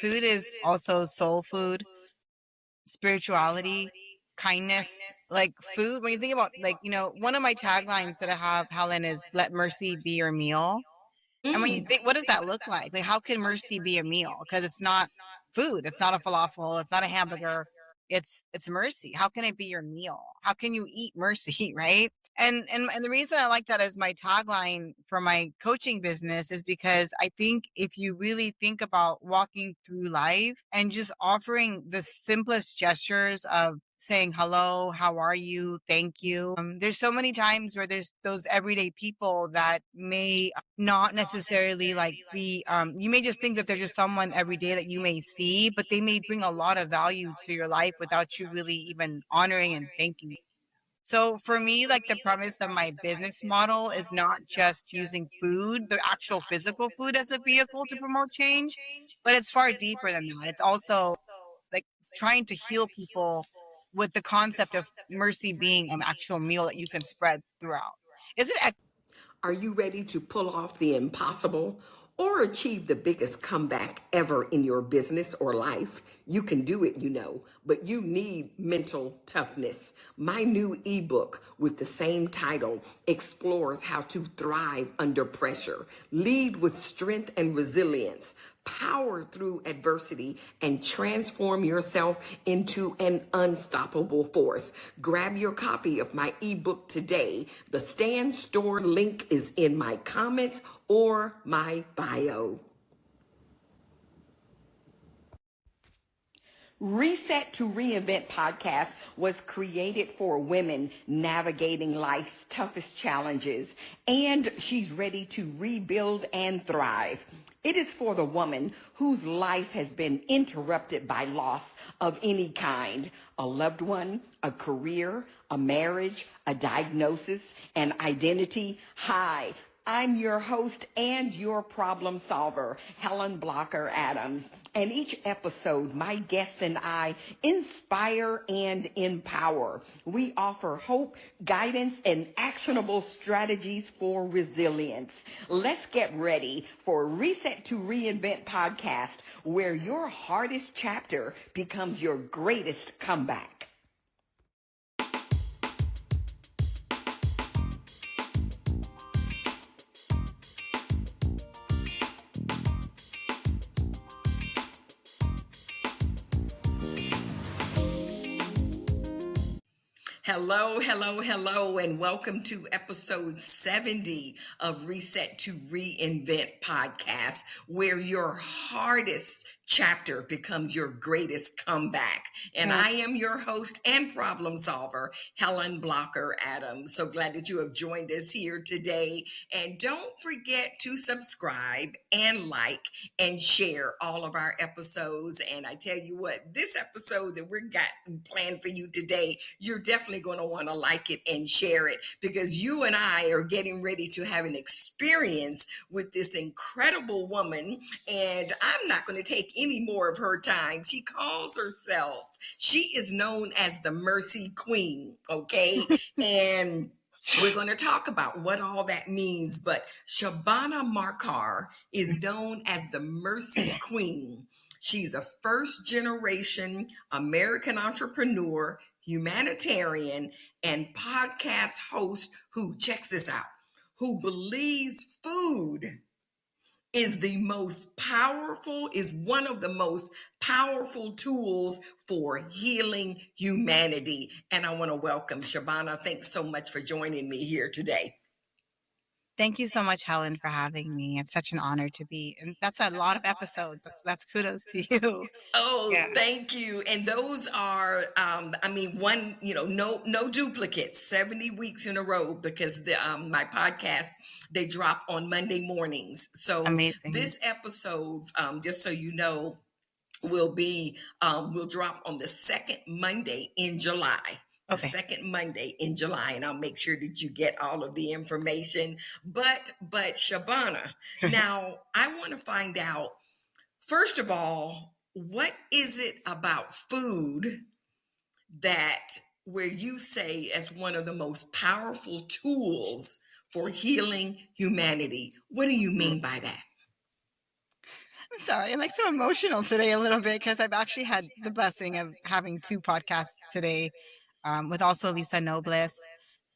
Food is also soul food, spirituality, kindness. Like food, when you think about, like, one of my taglines that I have, Helen, is let mercy be your meal. And when you Mm. think, what does that look like? Like, how can mercy be a meal? Because it's not food. It's not a falafel. It's not a hamburger. It's mercy. How can it be your meal? How can you eat mercy, right? And the reason I like that as my tagline for my coaching business is because I think if you really think about walking through life and just offering the simplest gestures of saying hello, how are you, thank you. There's so many times where there's those everyday people that may not necessarily like be you may just think that they're just someone every day that you may see, but they may bring a lot of value to your life without you really even honoring and thanking. So for me, like, the premise of my business model is not just using food, the actual physical food, as a vehicle to promote change, but it's far deeper than that. It's also like trying to heal people with the concept of mercy being an actual meal that you can spread throughout. Is it Are you ready to pull off the impossible or achieve the biggest comeback ever in your business or life? You can do it, but you need mental toughness. My new ebook with the same title explores how to thrive under pressure, lead with strength and resilience, power through adversity, and transform yourself into an unstoppable force. Grab your copy of my ebook today. The Stand Store link is in my comments or my bio. Reset to Reinvent podcast was created for women navigating life's toughest challenges, and she's ready to rebuild and thrive. It is for the woman whose life has been interrupted by loss of any kind: a loved one, a career, a marriage, a diagnosis, an identity. Hi, I'm your host and your problem solver, Helen Blocker Adams. And each episode, my guests and I inspire and empower. We offer hope, guidance, and actionable strategies for resilience. Let's get ready for Reset to Reinvent podcast, where your hardest chapter becomes your greatest comeback. Hello, hello, hello, and welcome to episode 70 of Reset to Reinvent podcast, where your hardest chapter becomes your greatest comeback. And I am your host and problem solver, Helen Blocker Adams. So glad that you have joined us here today. And don't forget to subscribe and like and share all of our episodes. And I tell you what, this episode that we've got planned for you today, you're definitely going to want to like it and share it, because you and I are getting ready to have an experience with this incredible woman. And I'm not going to take any more of her time. She calls herself, she is known as the Mercy Queen, okay? And we're going to talk about what all that means. But Shabana Markar is known as the Mercy Queen. She's a first-generation American entrepreneur, humanitarian, and podcast host who, checks this out, who believes food is one of the most powerful tools for healing humanity. And I want to welcome Shabana. Thanks so much for joining me here today. Thank you so much, Helen, for having me. It's such an honor to be, and that's a lot of episodes. That's kudos to you. Oh, Yeah. thank you. And those are, no duplicates, 70 weeks in a row, because my podcast, they drop on Monday mornings. So Amazing. this episode, just so you know, will drop on the second Monday in July. Second Monday in July, and I'll make sure that you get all of the information. But Shabana, now I want to find out, first of all, what is it about food that, where you say as one of the most powerful tools for healing humanity? What do you mean by that? I'm sorry. I'm like so emotional today a little bit because I've actually had the blessing of having two podcasts today with also Lisa Nobles.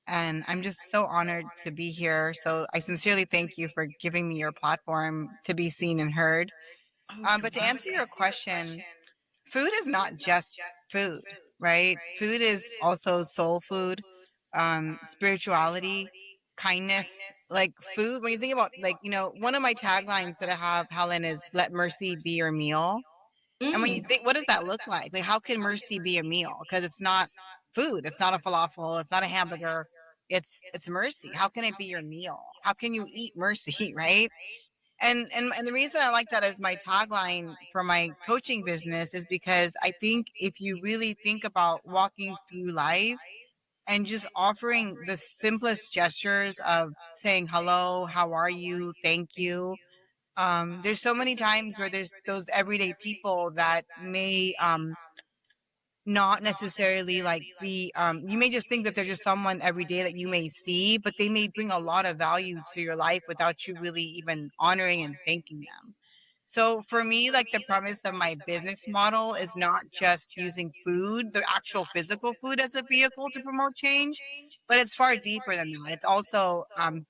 And I'm just so honored to be here. So I sincerely thank you for giving me your platform to be seen and heard. Oh, you're But to welcome. answer your question, food is not just food, right? Food is also soul food, spirituality, kindness. Like food, when you think about, like, one of my taglines that I have, Helen, is let mercy be your meal. And when you Mm. think, what does that look like? Like, how can mercy be a meal? Because it's not food. It's not a falafel. It's not a hamburger. It's mercy. How can it be your meal? How can you eat mercy, right? And the reason I like that as my tagline for my coaching business is because I think if you really think about walking through life and just offering the simplest gestures of saying hello, how are you, thank you. There's so many times where there's those everyday people that may not necessarily like be you may just think that they're just someone every day that you may see, but they may bring a lot of value to your life without you really even honoring and thanking them. So for me, like, the premise of my business model is not just using food, the actual physical food, as a vehicle to promote change, but it's far deeper than that. It's also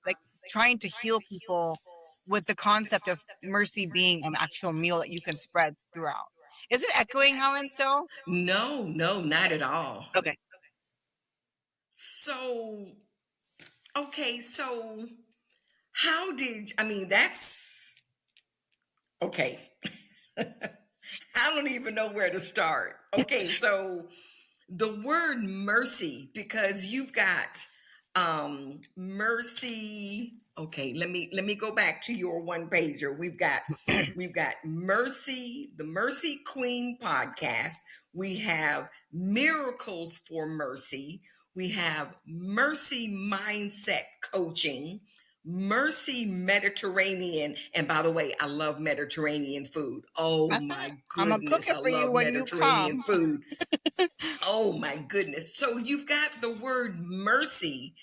like trying to heal people with the concept of mercy being an actual meal that you can spread throughout. Is it echoing, Helen, still? No, no, not at all. Okay. So, okay, so how did, I mean, that's okay. I don't even know where to start. Okay, so the word mercy, because you've got mercy. Okay, let me go back to your one pager. We've got mercy, the Mercy Queen podcast. We have miracles for mercy. We have mercy mindset coaching, mercy Mediterranean. And by the way, I love Mediterranean food. Oh That's it. my I'm gonna cook goodness, it I for you love when you come. Mediterranean food. Oh my goodness. So you've got the word mercy.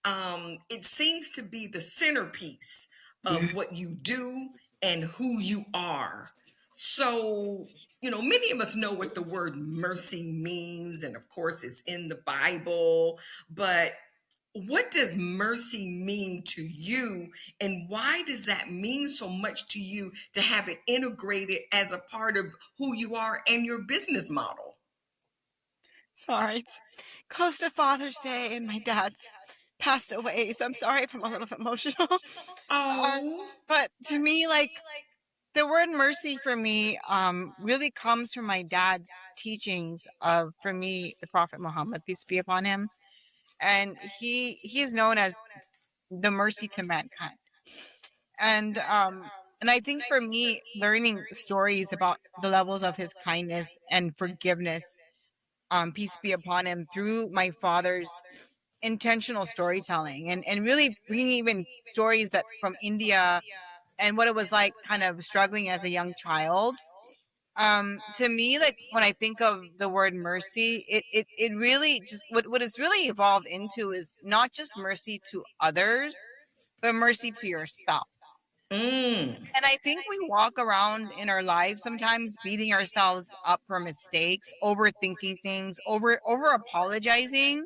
It seems to be the centerpiece of what you do and who you are. So, many of us know what the word mercy means, and of course, it's in the Bible. But what does mercy mean to you, and why does that mean so much to you to have it integrated as a part of who you are and your business model? Sorry, it's close to Father's Day and my dad's passed away, so I'm sorry if I'm a little bit emotional. Oh, But to me, like, the word mercy for me really comes from my dad's teachings of, for me, the Prophet Muhammad, peace be upon him. And he is known as the mercy to mankind. And I think for me, learning stories about the levels of his kindness and forgiveness, peace be upon him, through my father's intentional storytelling, and really bringing even stories that from India and what it was like kind of struggling as a young child. To me, like, when I think of the word mercy, it really just, what it's really evolved into is not just mercy to others, but mercy to yourself. mm, And I think we walk around in our lives sometimes beating ourselves up for mistakes, overthinking things, over apologizing,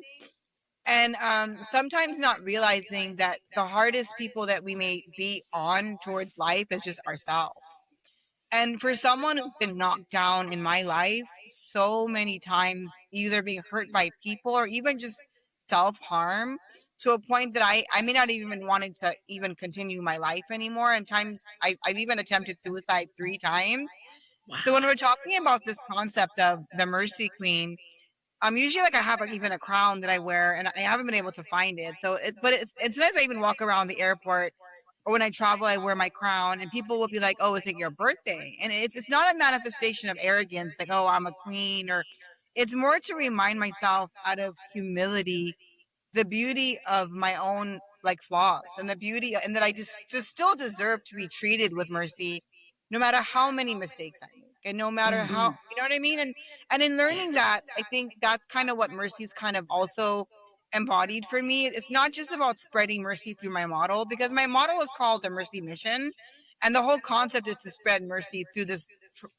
and sometimes not realizing that the hardest people that we may be on towards life is just ourselves. And for someone who's been knocked down in my life so many times, either being hurt by people or even just self harm, to a point that I may not even wanted to even continue my life anymore. And times I've even attempted suicide 3 times. So wow. when we're talking about this concept of the Mercy Queen, usually, like, I have even a crown that I wear, and I haven't been able to find it. So but it's nice. I even walk around the airport, or when I travel, I wear my crown, and people will be like, "Oh, is it your birthday?" And it's not a manifestation of arrogance, like, "Oh, I'm a queen," or it's more to remind myself out of humility the beauty of my own, like, flaws, and the beauty, and that I just still deserve to be treated with mercy no matter how many mistakes I make, and no matter how, Mhm. you know what I mean. And in learning Yes. that, I think that's kind of what mercy's kind of also embodied for me. It's not just about spreading mercy through my model, because my model is called the Mercy Mission, And the whole concept is to spread mercy through this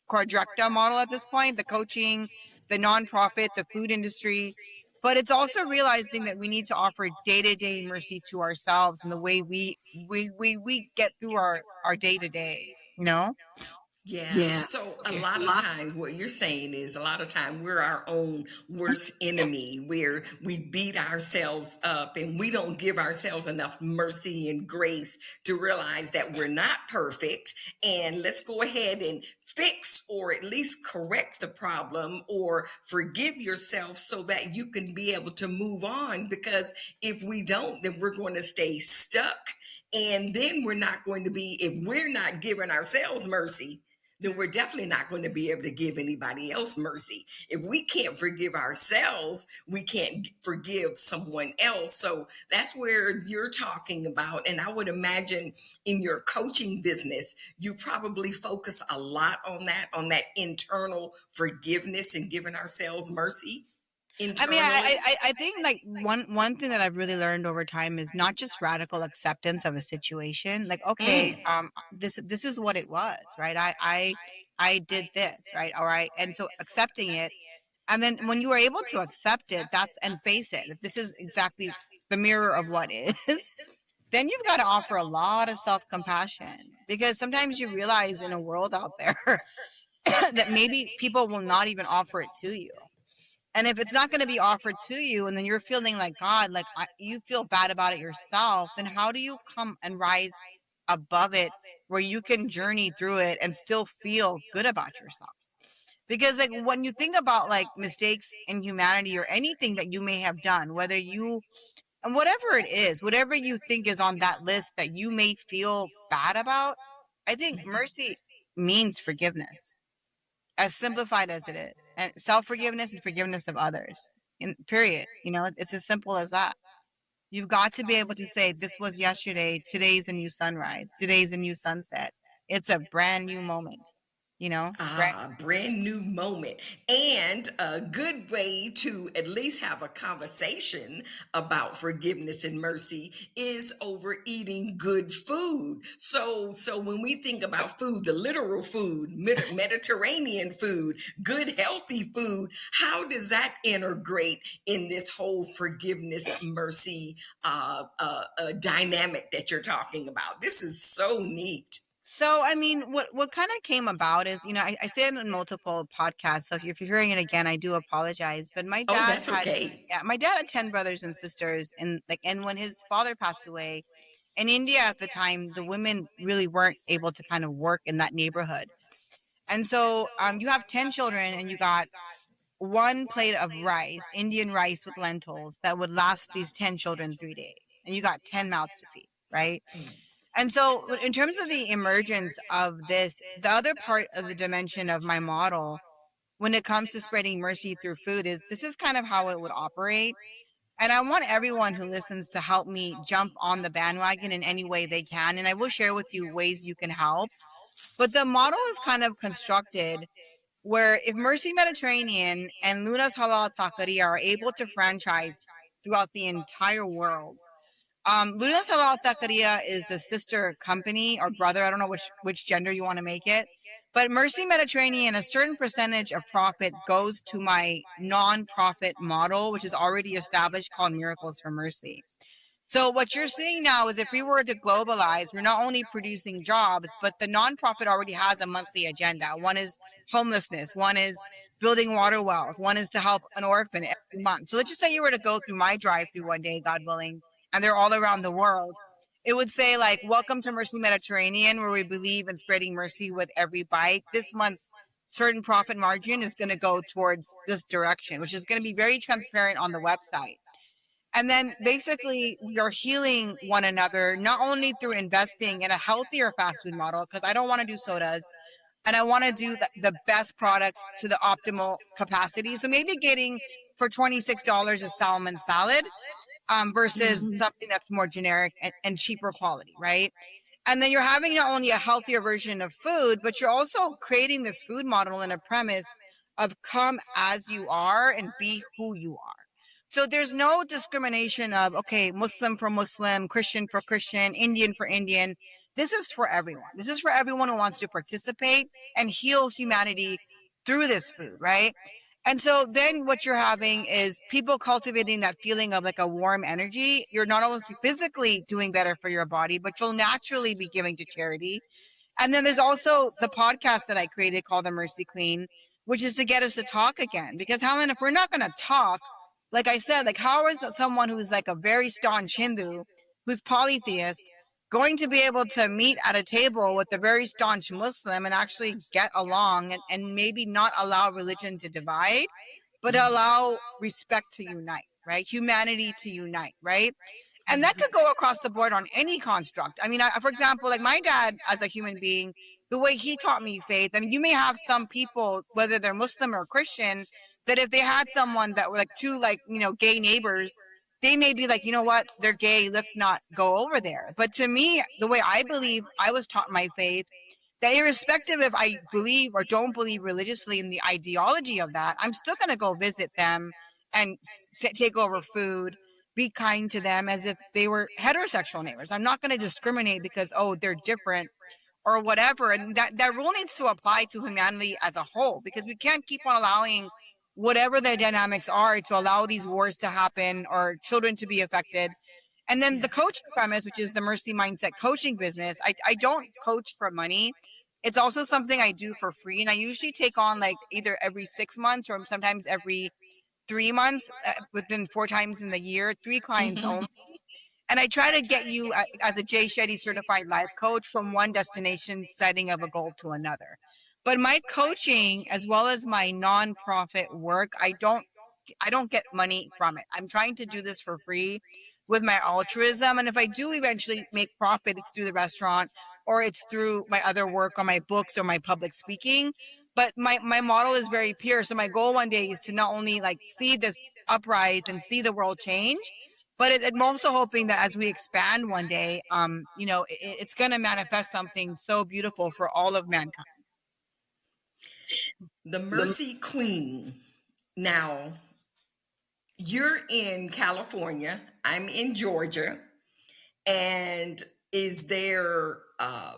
quadrecta model at this point, the coaching, the nonprofit, the food industry. But it's also realizing that we need to offer day-to-day mercy to ourselves and the way we get through our day-to-day, you know? Yeah. So a lot of times what you're saying is a lot of time we're our own worst enemy, where we beat ourselves up and we don't give ourselves enough mercy and grace to realize that we're not perfect. And let's go ahead and fix or at least correct the problem or forgive yourself so that you can be able to move on. Because if we don't, then we're going to stay stuck. And then we're not going to be, if we're not giving ourselves mercy, then we're definitely not going to be able to give anybody else mercy. If we can't forgive ourselves, we can't forgive someone else. So that's where you're talking about. And I would imagine in your coaching business, you probably focus a lot on that internal forgiveness and giving ourselves mercy. I mean, I think like one thing that I've really learned over time is not just radical acceptance of a situation. Like, okay, this is what it was, right? I did this, right? All right, and so accepting it, and then when you are able to accept it, and face it, that this is exactly the mirror of what is. Then you've got to offer a lot of self-compassion, because sometimes you realize in a world out there that maybe people will not even offer it to you. And if it's not going to be offered to you, and then you're feeling like, God, like you feel bad about it yourself, then how do you come and rise above it where you can journey through it and still feel good about yourself? Because like when you think about like mistakes in humanity or anything that you may have done, and whatever it is, whatever you think is on that list that you may feel bad about, I think mercy means forgiveness, as simplified as it is, and self-forgiveness and forgiveness of others, in period. It's as simple as that. You've got to be able to say, this was yesterday, today's a new sunrise, today's a new sunset, it's a brand new moment, Brand new moment. And a good way to at least have a conversation about forgiveness and mercy is over eating good food. So when we think about food, the literal food, Mediterranean food, good, healthy food, how does that integrate in this whole forgiveness, mercy dynamic that you're talking about? This is so neat. So, I mean, what kind of came about is, I say it in multiple podcasts. So if you're hearing it again, I do apologize. But my Oh, dad that's okay. my dad had 10 brothers and sisters, and when his father passed away in India at the time, the women really weren't able to kind of work in that neighborhood. And so, you have 10 children, and you got one plate of rice, Indian rice with lentils, that would last these 10 children 3 days, and you got 10 mouths to feed, right? And so, in terms of the emergence of this, the other part of the dimension of my model, when it comes to spreading mercy through food, is this is kind of how it would operate. And I want everyone who listens to help me jump on the bandwagon in any way they can. And I will share with you ways you can help. But the model is kind of constructed where if Mercy Mediterranean and Luna's Halal Taqueria are able to franchise throughout the entire world, Luna's Halal Taqueria is the sister company or brother. I don't know which gender you want to make it. But Mercy Mediterranean, a certain percentage of profit goes to my nonprofit model, which is already established, called Miracles for Mercy. So what you're seeing now is if we were to globalize, we're not only producing jobs, but the nonprofit already has a monthly agenda. One is homelessness. One is building water wells. One is to help an orphan every month. So let's just say you were to go through my drive-through one day, God willing, and they're all around the world. It would say like, welcome to Mercy Mediterranean, where we believe in spreading mercy with every bite. This month's certain profit margin is going to go towards this direction, which is going to be very transparent on the website. And then basically we are healing one another, not only through investing in a healthier fast food model, because I don't want to do sodas and I want to do the best products to the optimal capacity. So maybe getting for $26 a salmon salad versus something that's more generic and cheaper quality, right? And then you're having not only a healthier version of food, but you're also creating this food model in a premise of come as you are and be who you are. So there's no discrimination of, okay, Muslim for Muslim, Christian for Christian, Indian for Indian. this is for everyone. This is for everyone who wants to participate and heal humanity through this food, right? And so then what you're having is people cultivating that feeling of like a warm energy. You're not only physically doing better for your body, but you'll naturally be giving to charity. And then there's also the podcast that I created called The Mercy Queen, which is to get us to talk again. Because Helen, if we're not going to talk, like I said, like how is someone who's like a very staunch Hindu, who's polytheist, going to be able to meet at a table with a very staunch Muslim and actually get along and maybe not allow religion to divide, but allow respect to unite, right? Humanity to unite, right? And that could go across the board on any construct. I mean, for example, like my dad as a human being, the way he taught me faith, I mean, you may have some people, whether they're Muslim or Christian, that if they had someone that were like two, like, you know, gay neighbors, they may be like, you know what, they're gay, let's not go over there. But to me, the way I believe I was taught my faith, that irrespective if I believe or don't believe religiously in the ideology of that, I'm still going to go visit them and take over food, be kind to them as if they were heterosexual neighbors. I'm not going to discriminate because, oh, they're different or whatever. And that rule needs to apply to humanity as a whole, because we can't keep on allowing whatever the dynamics are to allow these wars to happen or children to be affected. And then the coaching premise, which is the Mercy Mindset coaching business, I don't coach for money. It's also something I do for free. And I usually take on like either every 6 months or sometimes every 3 months, within 4 times in the year, 3 clients only. And I try to get you as a Jay Shetty certified life coach from one destination setting of a goal to another. But my coaching, as well as my nonprofit work, I don't get money from it. I'm trying to do this for free with my altruism. And if I do eventually make profit, it's through the restaurant or it's through my other work on my books or my public speaking. But my model is very pure. So my goal one day is to not only like see this uprise and see the world change, but I'm also hoping that as we expand one day, it's going to manifest something so beautiful for all of mankind. The Mercy Queen. Now, you're in California, I'm in Georgia, and is there a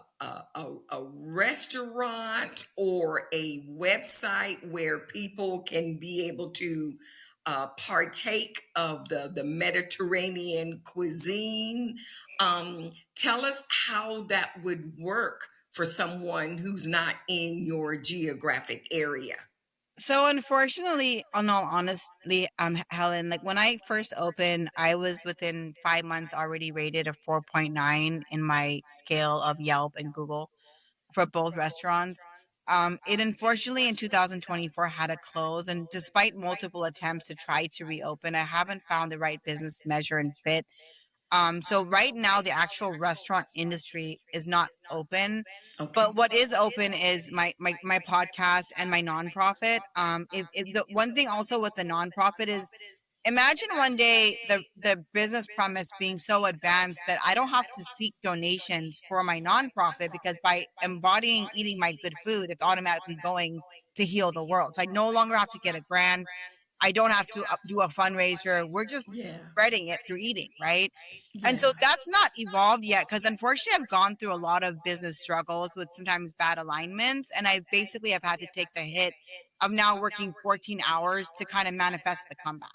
restaurant or a website where people can be able to partake of the Mediterranean cuisine? Tell us how that would work for someone who's not in your geographic area. So unfortunately, in all honestly, Helen, like when I first opened, I was within 5 months already rated a 4.9 in my scale of Yelp and Google for both restaurants. It unfortunately in 2024 had to close, and despite multiple attempts to try to reopen, I haven't found the right business measure and fit. So right now the actual restaurant industry is not open, Okay. but what is open is my podcast and my nonprofit. If the one thing also with the nonprofit is, imagine one day the business premise being so advanced that I don't have to seek donations for my nonprofit, because by embodying eating my good food, it's automatically going to heal the world. So I no longer have to get a grant. I don't have to do a fundraiser. We're just spreading it through eating, right? And so that's not evolved yet, because unfortunately I've gone through a lot of business struggles with sometimes bad alignments, and I basically have had to take the hit of now working 14 hours to kind of manifest the comeback.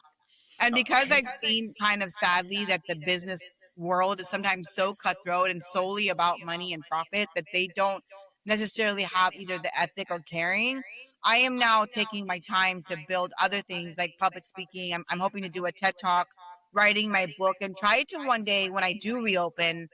And because I've seen kind of sadly that the business world is sometimes so cutthroat and solely about money and profit that they don't necessarily have either the ethic or caring, I am now taking my time to build other things like public speaking. I'm hoping to do a TED Talk, writing my book, and try to one day when I do reopen,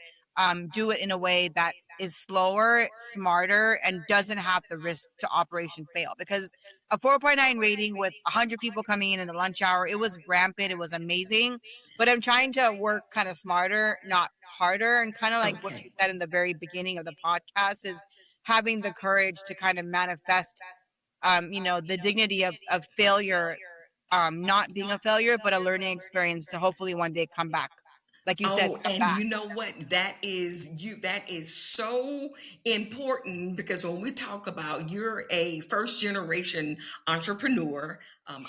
do it in a way that is slower, smarter, and doesn't have the risk to operation fail. Because a 4.9 rating with 100 people coming in the lunch hour, it was rampant. It was amazing. But I'm trying to work kind of smarter, not harder. And kind of like what you said in the very beginning of the podcast is having the courage to kind of manifest, the dignity of failure, not being a failure, but a learning experience to hopefully one day come back. Like you said, come and back. you know what? That is so important, because when we talk about, you're a first generation entrepreneur,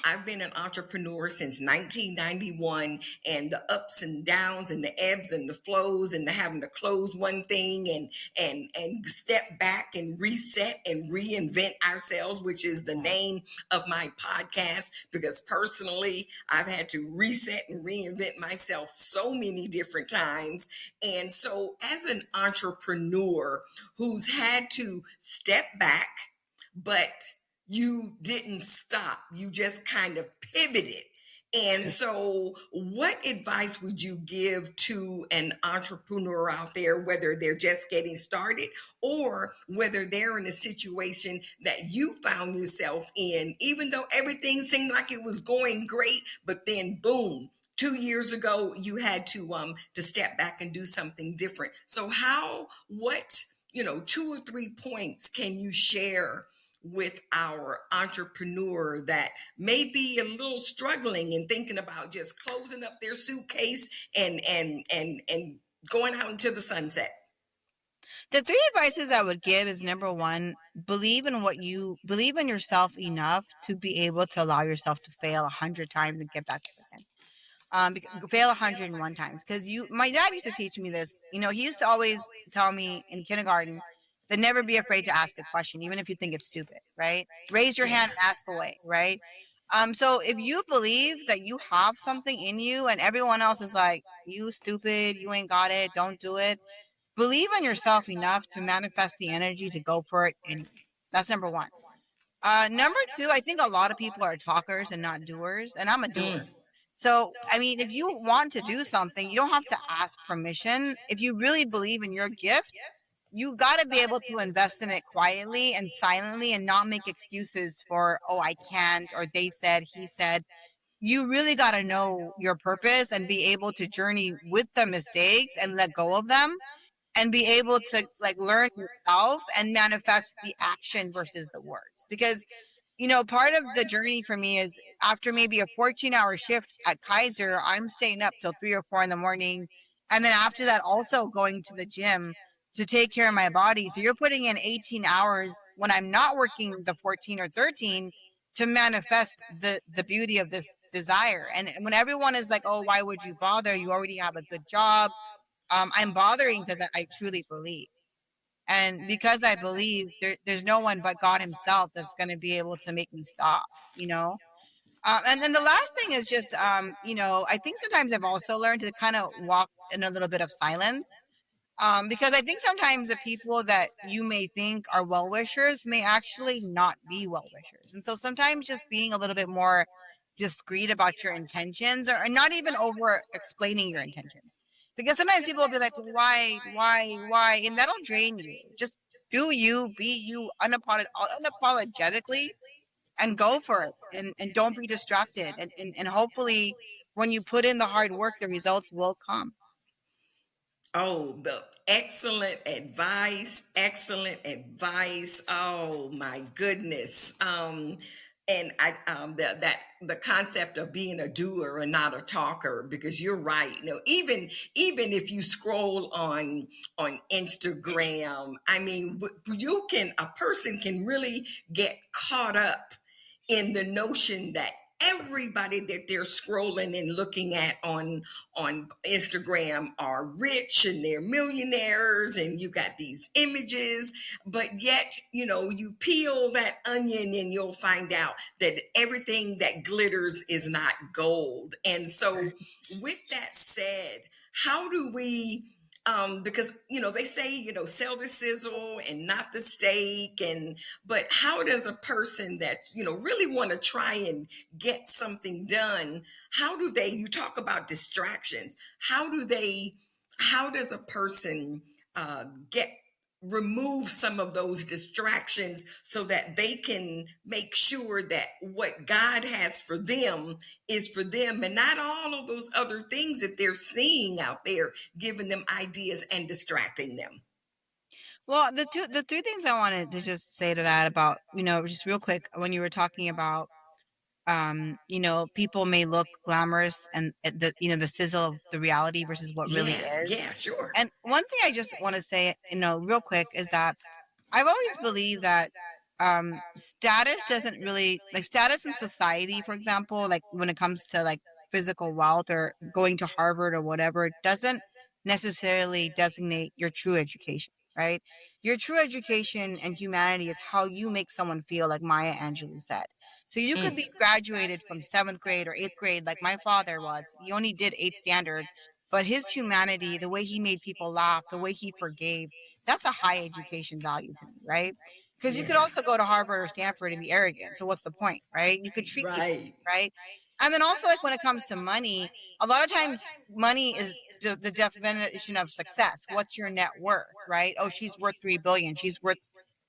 I've been an entrepreneur since 1991, and the ups and downs and the ebbs and the flows and the having to close one thing and step back and reset and reinvent ourselves, which is the name of my podcast, because personally I've had to reset and reinvent myself so many different times. And so as an entrepreneur who's had to step back, but you didn't stop, you just kind of pivoted. And so, what advice would you give to an entrepreneur out there, whether they're just getting started or whether they're in a situation that you found yourself in, even though everything seemed like it was going great, but then boom, 2 years ago you had to step back and do something different. So, what 2 or 3 points can you share with our entrepreneur that may be a little struggling and thinking about just closing up their suitcase and going out into the sunset? The three advices I would give is, number one, believe in yourself enough to be able to allow yourself to fail 100 times and get back up again. Fail 101 times. Because my dad used to teach me this. He used to always tell me in kindergarten that never be afraid to ask a question, even if you think it's stupid, right? Raise your hand and ask away, right? So if you believe that you have something in you and everyone else is like, you stupid, you ain't got it, don't do it, believe in yourself enough to manifest the energy to go for it anyway. That's number one. Number two, I think a lot of people are talkers and not doers, and I'm a doer. So, I mean, if you want to do something, you don't have to ask permission. If you really believe in your gift, you got to be able to invest in it quietly and silently and not make excuses for, oh, I can't, or they said, he said. You really got to know your purpose and be able to journey with the mistakes and let go of them and be able to learn yourself and manifest the action versus the words. Because part of the journey for me is after maybe a 14-hour shift at Kaiser, I'm staying up till 3 or 4 in the morning. And then after that, also going to the gym to take care of my body. So you're putting in 18 hours when I'm not working the 14 or 13 to manifest the beauty of this desire. And when everyone is like, oh, why would you bother? You already have a good job. I'm bothering because I truly believe. And because I believe there's no one but God himself that's going to be able to make me stop, and then the last thing is just, I think sometimes I've also learned to kind of walk in a little bit of silence. Because I think sometimes the people that you may think are well-wishers may actually not be well-wishers. And so sometimes just being a little bit more discreet about your intentions or not even over explaining your intentions. Because sometimes people will be like, why? And that'll drain you. Just do you, be you unapologetically and go for it. And don't be distracted. And hopefully when you put in the hard work, the results will come. Oh, the excellent advice. Excellent advice. Oh my goodness. And the concept of being a doer and not a talker, because you're right. Even if you scroll on Instagram, I mean, a person can really get caught up in the notion that everybody that they're scrolling and looking at on Instagram are rich and they're millionaires, and you got these images, but yet you peel that onion and you'll find out that everything that glitters is not gold. And so with that said, how do we because they say sell the sizzle and not the steak, but how does a person that really want to try and get something done, you talk about distractions, how does a person remove some of those distractions so that they can make sure that what God has for them is for them and not all of those other things that they're seeing out there, giving them ideas and distracting them? Well, the three things I wanted to just say to that about, just real quick, when you were talking about, people may look glamorous and the sizzle of the reality versus what really is. Yeah, sure. And one thing I just want to say, real quick is that I've always believed that status doesn't really, like, status in society, for example, like when it comes to like physical wealth or going to Harvard or whatever, it doesn't necessarily designate your true education, right? Your true education and humanity is how you make someone feel, like Maya Angelou said. So you could be graduated from seventh grade or eighth grade, like my father was. He only did eighth standard, but his humanity, the way he made people laugh, the way he forgave, that's a high education value to me, right? Because you could Yeah. also go to Harvard or Stanford and be arrogant. So what's the point, right? You could treat people, Right. right? And then also, like when it comes to money, a lot of times money is the definition of success. What's your net worth, right? Oh, she's worth 3 billion. She's worth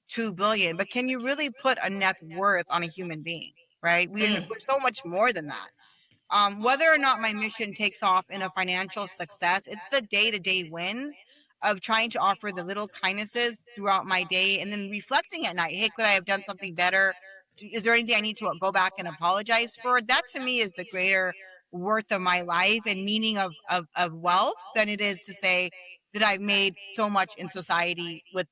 2 billion. But can you really put a net worth on a human being, right? We're so much more than that. Whether or not my mission takes off in a financial success, it's the day-to-day wins of trying to offer the little kindnesses throughout my day and then reflecting at night. Hey, could I have done something better? Is there anything I need to go back and apologize for? That to me is the greater worth of my life and meaning of wealth than it is to say that I've made so much in society with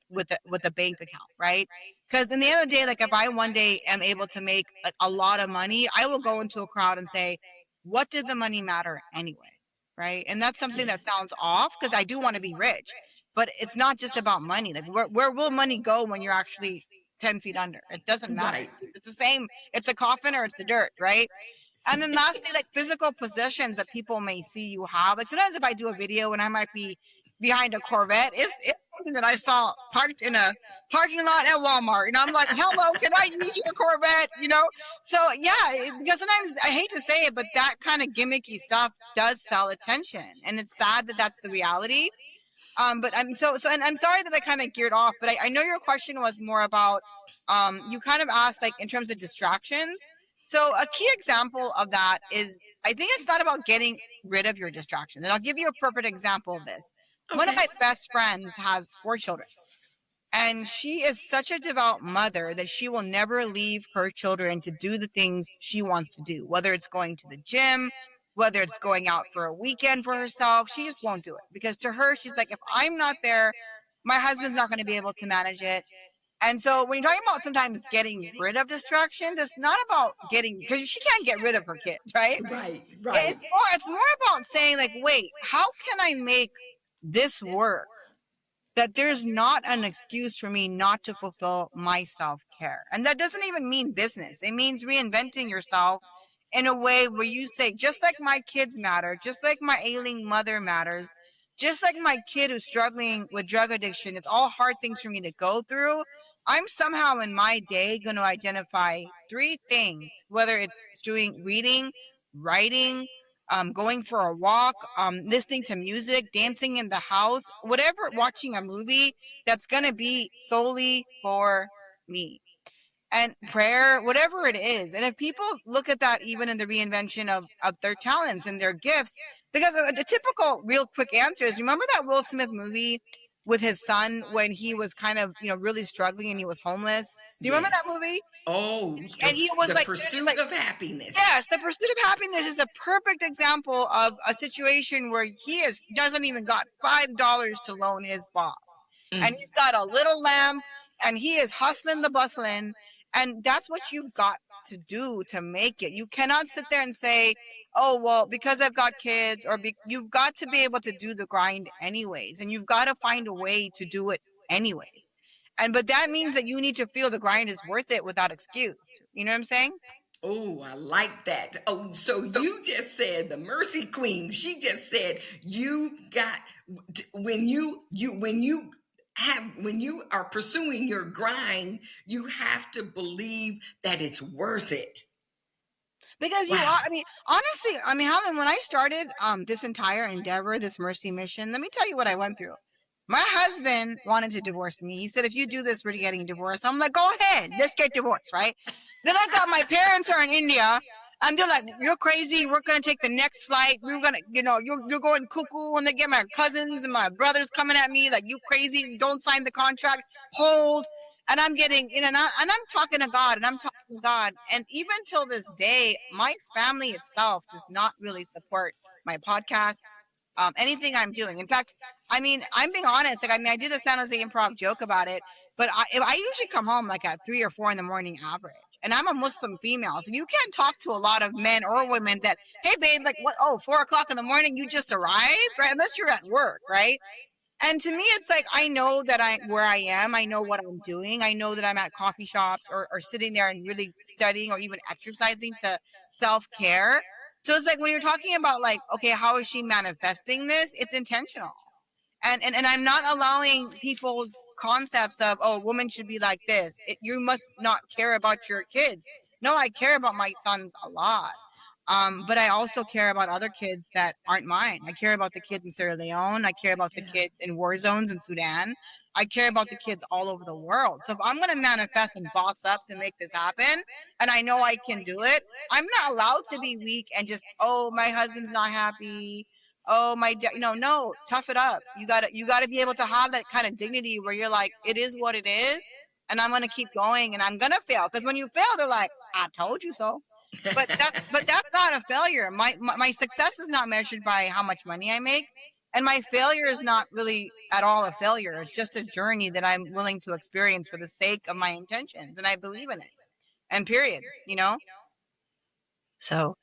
a bank account, right? Because in the end of the day, like if I one day am able to make like a lot of money, I will go into a crowd and say, what did the money matter anyway? Right. And that's something that sounds off because I do want to be rich, but it's not just about money. Like where will money go when you're actually 10 feet under? It doesn't matter. Right. It's the same. It's a coffin or it's the dirt. Right. And then lastly, like physical possessions that people may see you have. Like sometimes if I do a video and I might be behind a Corvette, it's something that I saw parked in a parking lot at Walmart. And I'm like, hello, can I use your Corvette? You know? So yeah, because sometimes I hate to say it, but that kind of gimmicky stuff does sell attention. And it's sad that that's the reality. But and I'm sorry that I kind of geared off, but I know your question was more about, you kind of asked like in terms of distractions. So a key example of that is, I think it's not about getting rid of your distractions. And I'll give you a perfect example of this. One of my best friends has 4 children. And she is such a devout mother that she will never leave her children to do the things she wants to do, whether it's going to the gym, whether it's going out for a weekend for herself. She just won't do it because to her, she's like, if I'm not there, my husband's not going to be able to manage it. And so when you're talking about sometimes getting rid of distractions, it's not about getting, because she can't get rid of her kids, right? Right. It's more about saying like, wait, how can I make this work? That there's not an excuse for me not to fulfill my self-care. And that doesn't even mean business. It means reinventing yourself in a way where you say, just like my kids matter, just like my ailing mother matters, just like my kid who's struggling with drug addiction, it's all hard things for me to go through. I'm somehow in my day going to identify 3 things, whether it's doing reading, writing, going for a walk, listening to music, dancing in the house, whatever, watching a movie that's going to be solely for me. And prayer, whatever it is. And if people look at that even in the reinvention of their talents and their gifts, because the typical real quick answer is, remember that Will Smith movie with his son when he was kind of, really struggling and he was homeless? Do you remember that movie? Oh, And he was the like, pursuit like, of happiness. yes, the pursuit of happiness is a perfect example of a situation where doesn't even got $5 to loan his boss. And he's got a little lamb and he is hustling the bustling. And that's what you've got to do to make it. You cannot sit there and say, oh, well, because I've got kids, or you've got to be able to do the grind anyways. And you've got to find a way to do it anyways. But that means that you need to feel the grind is worth it without excuse. You know what I'm saying? Oh, I like that. Oh, so you just said the Mercy Queen. She just said you've got when you are pursuing your grind, you have to believe that it's worth it. Because you are, honestly, Helen, when I started this entire endeavor, this Mercy mission, let me tell you what I went through. My husband wanted to divorce me. He said, if you do this, we're getting divorced. I'm like, go ahead, let's get divorced, right? Then I got my parents are in India, and they're like, you're crazy. We're going to take the next flight. We're going to, you're going cuckoo. And they get my cousins and my brothers coming at me like, you crazy. Don't sign the contract. Hold. And I'm getting, and I'm talking to God, and I'm talking to God. And even till this day, my family itself does not really support my podcast, anything I'm doing. In fact, I'm being honest. Like, I did a San Jose Improv joke about it. but I usually come home like at 3 or 4 in the morning average. And I'm a Muslim female, so you can't talk to a lot of men or women that, hey babe, like what? Oh, 4 o'clock in the morning, you just arrived, right? Unless you're at work, right? And to me, it's like I know that where I am. I know what I'm doing. I know that I'm at coffee shops or sitting there and really studying or even exercising to self-care. So it's like when you're talking about like, okay, how is she manifesting this? It's intentional. And I'm not allowing people's concepts of, oh, women should be like this. You must not care about your kids. No, I care about my sons a lot. But I also care about other kids that aren't mine. I care about the kids in Sierra Leone. I care about the kids in war zones in Sudan. I care about the kids all over the world. So if I'm going to manifest and boss up to make this happen, and I know I can do it, I'm not allowed to be weak and just, oh, my husband's not happy. Oh, my dad, no, tough it up. You gotta be able to have that kind of dignity where you're like, it is what it is, and I'm gonna keep going, and I'm gonna fail. Because when you fail, they're like, I told you so. But that's not a failure. My success is not measured by how much money I make, and my failure is not really at all a failure. It's just a journey that I'm willing to experience for the sake of my intentions, and I believe in it. And period. So.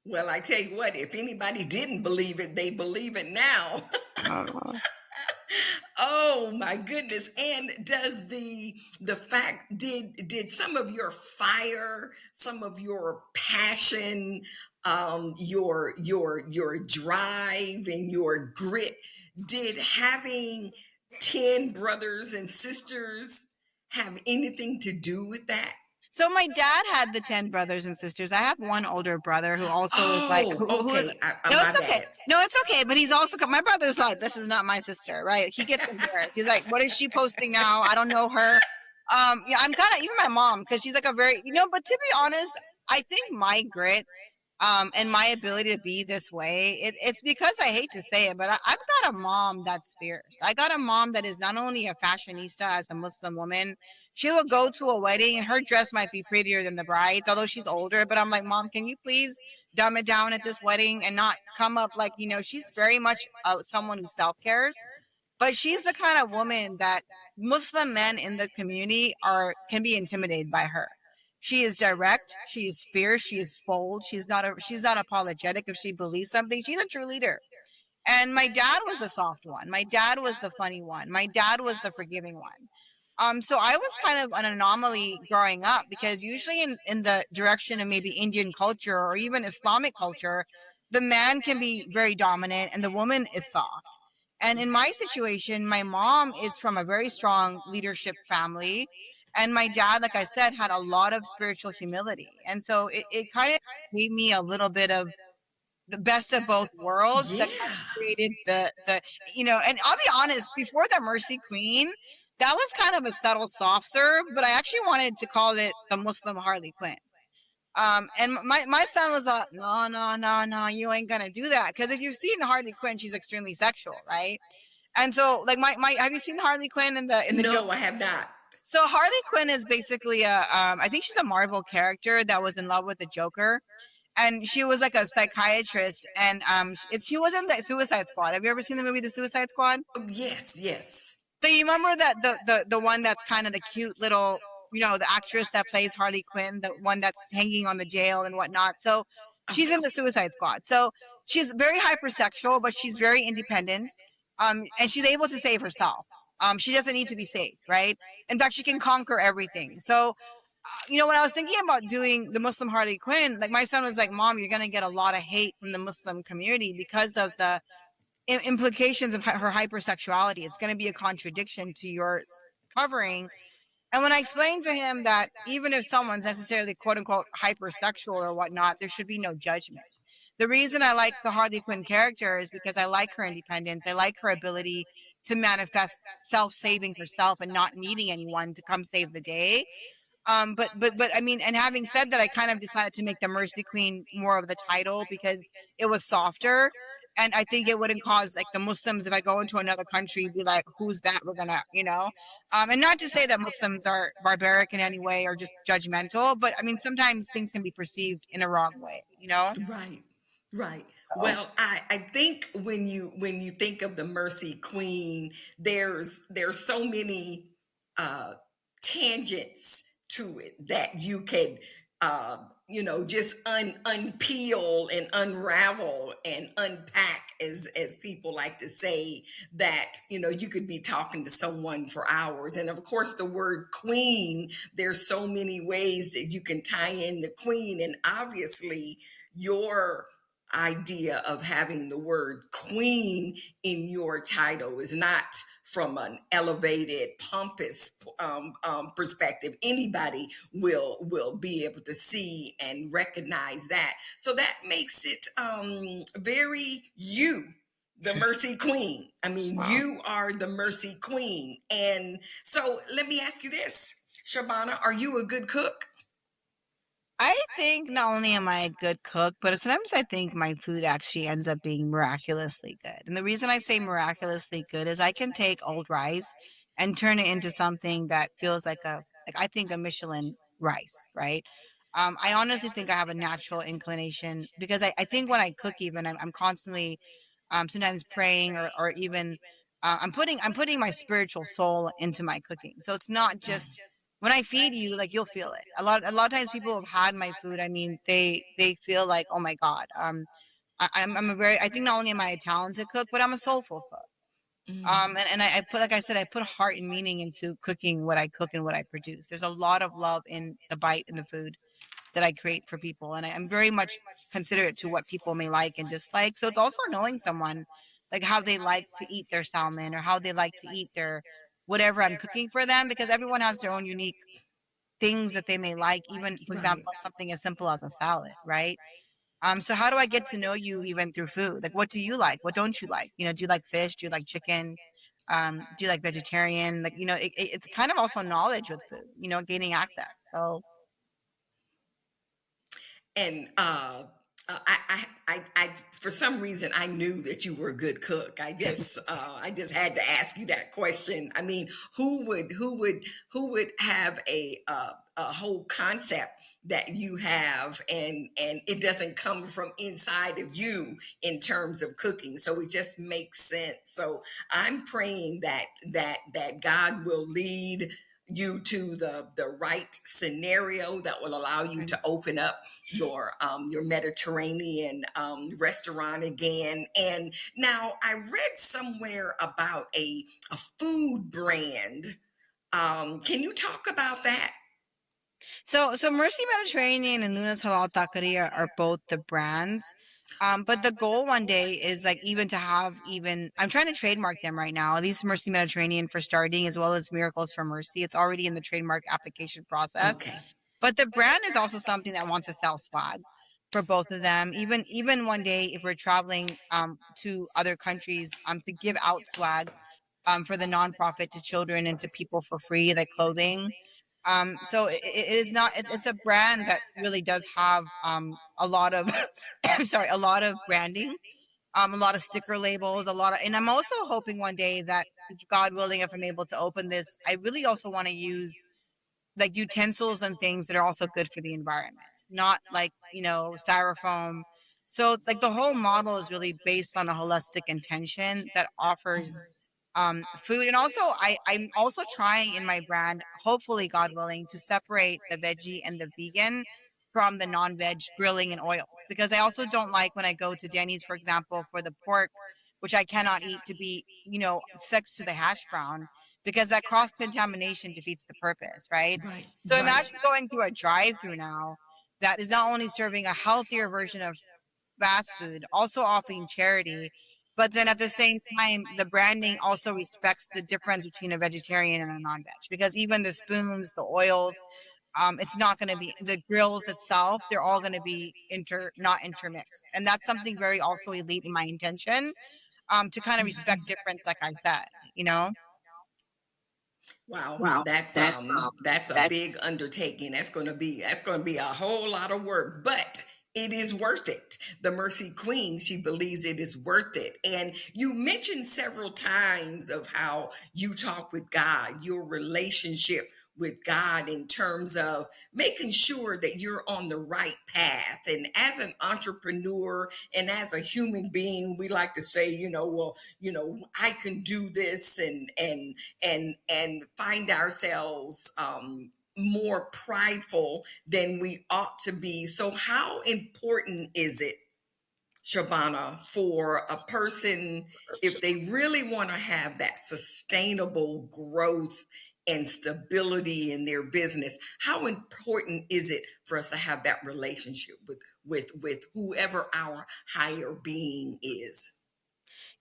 Well, I tell you what, if anybody didn't believe it, they believe it now. Oh my goodness. And does the fact did some of your fire, some of your passion, your drive and your grit, did having 10 brothers and sisters have anything to do with that? So my dad had the 10 brothers and sisters. I have one older brother who also is like, Oh, okay. no, My it's okay. bad. No, it's okay. But he's also, my brother's like, this is not my sister, right? He gets embarrassed. He's like, what is she posting now? I don't know her. Yeah, I'm kind of, even my mom, because she's like a very, but to be honest, I think my grit, and my ability to be this way, it's because I hate to say it, but I've got a mom that's fierce. I got a mom that is not only a fashionista as a Muslim woman, she will go to a wedding and her dress might be prettier than the bride's, although she's older. But I'm like, Mom, can you please dumb it down at this wedding and not come up like, she's very much someone who self-cares. But she's the kind of woman that Muslim men in the community can be intimidated by her. She is direct, she is fierce, she is bold, she's not apologetic. If she believes something, she's a true leader. And my dad was the soft one. My dad was the funny one. My dad was the forgiving one. So I was kind of an anomaly growing up, because usually in the direction of maybe Indian culture or even Islamic culture, the man can be very dominant and the woman is soft. And in my situation, my mom is from a very strong leadership family. And my dad, like I said, had a lot of spiritual humility. And so it kind of gave me a little bit of the best of both worlds that kind of created and I'll be honest, before the Mercy Queen, that was kind of a subtle soft serve, but I actually wanted to call it the Muslim Harley Quinn. And my son was like, no, you ain't gonna do that. Because if you've seen Harley Quinn, she's extremely sexual, right? And so like my have you seen Harley Quinn in the No, Joker? I have not. So Harley Quinn is basically I think she's a Marvel character that was in love with the Joker. And she was like a psychiatrist, and she was in the Suicide Squad. Have you ever seen the movie The Suicide Squad? Yes. So you remember that the one that's kind of the cute little, the actress that plays Harley Quinn, the one that's hanging on the jail and whatnot. So she's in the Suicide Squad. So she's very hypersexual, but she's very independent. And she's able to save herself. She doesn't need to be saved, right? In fact, she can conquer everything. So when I was thinking about doing the Muslim Harley Quinn, like my son was like, Mom, you're going to get a lot of hate from the Muslim community because of the implications of her hypersexuality. It's going to be a contradiction to your covering. And when I explained to him that even if someone's necessarily quote unquote hypersexual or whatnot, there should be no judgment. The reason I like the Harley Quinn character is because I like her independence. I like her ability to manifest self-saving herself and not needing anyone to come save the day. But I mean, and having said that, I kind of decided to make the Mercy Queen more of the title because it was softer. And I think it wouldn't cause like the Muslims, if I go into another country, be like, who's that? We're gonna, and not to say that Muslims are barbaric in any way or just judgmental, but I mean, sometimes things can be perceived in a wrong way, Right. Well, I think when you think of the Mercy Queen, there's so many uh, tangents to it that you could, just unpeel and unravel and unpack, as people like to say, that, you could be talking to someone for hours. And of course, the word queen, there's so many ways that you can tie in the queen. And obviously, your idea of having the word queen in your title is not from an elevated, pompous perspective. Anybody will be able to see and recognize that. So that makes it very you, the Mercy Queen. I mean, Wow. you are the Mercy Queen. And so let me ask you this, Shabana, are you a good cook? I think not only am I a good cook, but sometimes I think my food actually ends up being miraculously good. And the reason I say miraculously good is I can take old rice and turn it into something that feels like I think a Michelin rice, right? I honestly think I have a natural inclination because I think when I cook, even I'm constantly sometimes praying or even I'm putting my spiritual soul into my cooking. So it's not just when I feed you, like you'll feel it. A lot of times people have had my food. I mean, they feel like, oh my God. I'm a very I think not only am I a talented cook, but I'm a soulful cook. And I put like I said, I put heart and meaning into cooking what I cook and what I produce. There's a lot of love in the bite and the food that I create for people. And I'm very much considerate to what people may like and dislike. So it's also knowing someone, like how they like to eat their salmon or how they like to eat their whatever I'm cooking for them, because everyone has their own unique things that they may like, even for Right. example, something as simple as a salad, right? So how do I get to know you even through food? Like, what do you like? What don't you like? Do you like fish? Do you like chicken? Do you like vegetarian? Like, it's kind of also knowledge with food, gaining access. So And for some reason, I knew that you were a good cook. I just had to ask you that question. I mean, who would have a whole concept that you have, and it doesn't come from inside of you in terms of cooking? So it just makes sense. So I'm praying that God will lead you to the right scenario that will allow you to open up your Mediterranean restaurant again. And now I read somewhere about a food brand. Can you talk about that? So Mercy Mediterranean and Luna's Halal Taqueria are both the brands. But the goal one day is like even to have even I'm trying to trademark them right now. At least Mercy Mediterranean for starting, as well as Miracles for Mercy. It's already in the trademark application process. Okay. But the brand is also something that wants to sell swag for both of them. Even one day if we're traveling to other countries to give out swag for the nonprofit to children and to people for free, like clothing. So it is not it's a brand that really does have a lot of I'm sorry, a lot of branding, a lot of sticker labels, and I'm also hoping one day that if God willing, if I'm able to open this, I really also want to use like utensils and things that are also good for the environment, not like, styrofoam. So like the whole model is really based on a holistic intention that offers food. And also I'm also trying in my brand, hopefully God willing, to separate the veggie and the vegan from the non-veg grilling and oils, because I also don't like when I go to Denny's, for example, for the pork, which I cannot eat, to be next to the hash brown, because that cross contamination defeats the purpose, right? Right. So Right. imagine going through a drive through now that is not only serving a healthier version of fast food, also offering charity, but then at the same time, the branding also respects the difference between a vegetarian and a non-veg, because even the spoons, the oils, it's not going to be the grills itself. They're all going to be not intermixed, and that's something very also elite in my intention. To kind of respect difference, like I said, you know. Wow, that's a big undertaking. That's going to be a whole lot of work, but it is worth it. The Mercy Queen, she believes it is worth it. And you mentioned several times of how you talk with God, your relationship with God in terms of making sure that you're on the right path. And as an entrepreneur and as a human being, we like to say, well, I can do this, and find ourselves more prideful than we ought to be. So how important is it, Shabana, for a person, if they really want to have that sustainable growth and stability in their business, how important is it for us to have that relationship with whoever our higher being is?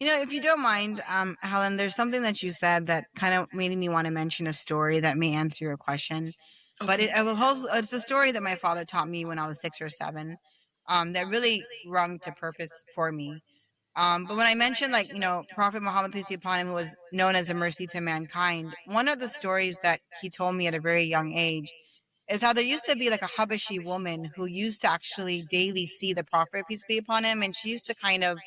If you don't mind, Helen, there's something that you said that kind of made me want to mention a story that may answer your question. But Okay. it's a story that my father taught me when I was 6 or 7, that really rung to purpose for me. But when I mentioned, like, Prophet Muhammad, peace be upon him, who was known as a mercy to mankind, one of the stories that he told me at a very young age is how there used to be like a Habashi woman who used to actually daily see the Prophet, peace be upon him, and she used to kind of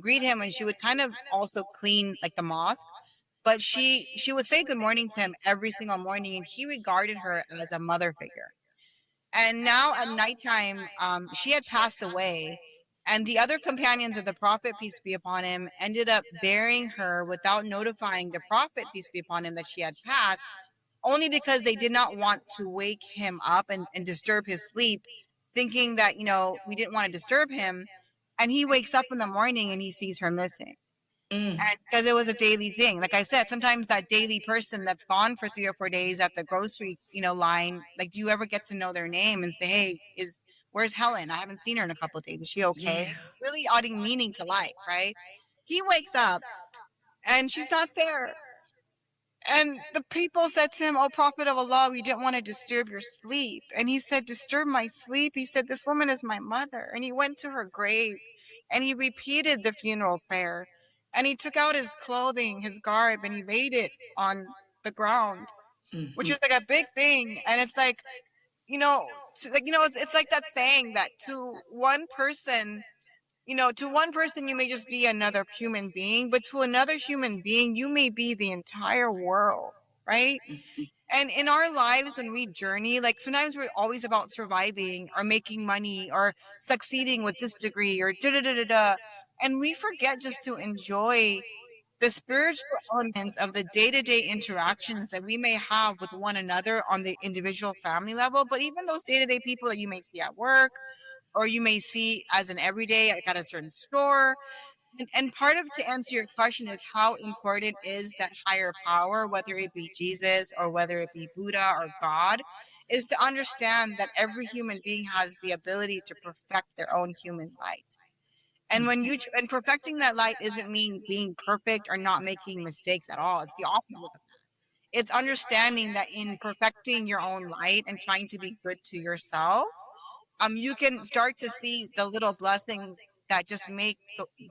greet him, and she would kind of also clean like the mosque. But she would say good morning to him every single morning, and he regarded her as a mother figure. And now at nighttime, she had passed away, and the other companions of the Prophet, peace be upon him, ended up burying her without notifying the Prophet, peace be upon him, that she had passed, only because they did not want to wake him up and disturb his sleep, thinking that, we didn't want to disturb him. And he wakes up in the morning and he sees her missing. Mm. And because it was a daily thing. Like I said, sometimes that daily person that's gone for 3 or 4 days at the grocery, line, like, do you ever get to know their name and say, hey, where's Helen? I haven't seen her in a couple of days. Is she okay? Yeah. Really adding meaning to life, right? He wakes up and she's not there. And the people said to him, "Oh, Prophet of Allah, we didn't want to disturb your sleep." And he said, "Disturb my sleep?" He said, "This woman is my mother." And he went to her grave and he repeated the funeral prayer. And he took out his clothing, his garb, and he laid it on the ground, which Mm-hmm. is like a big thing. And it's like, it's like that saying that to one person, you may just be another human being, but to another human being, you may be the entire world, right? And in our lives, when we journey, like sometimes we're always about surviving or making money or succeeding with this degree or da da da da da. And we forget just to enjoy the spiritual elements of the day-to-day interactions that we may have with one another on the individual family level, but even those day-to-day people that you may see at work or you may see as an everyday, like at a certain store. And part of, to answer your question, is how important is that higher power, whether it be Jesus or whether it be Buddha or God, is to understand that every human being has the ability to perfect their own human light. And and perfecting that light isn't mean being perfect or not making mistakes at all. It's the opposite of that. It's understanding that in perfecting your own light and trying to be good to yourself, you can start to see the little blessings that just make